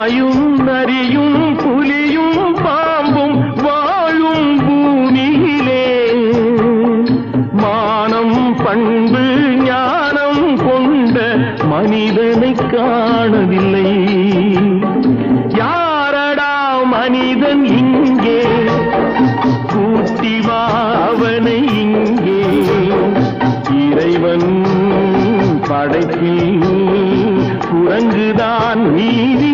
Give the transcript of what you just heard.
நரியும் புலியும் பாம்பும் வாழும் பூமியிலே மானம் பண்பு ஞானம் கொண்ட மனிதனை காணவில்லை. யாரடா மனிதன் இங்கே? கூட்டிவா அவனை இங்கே. இறைவன் படைப்பில் குரங்குதான் நீதி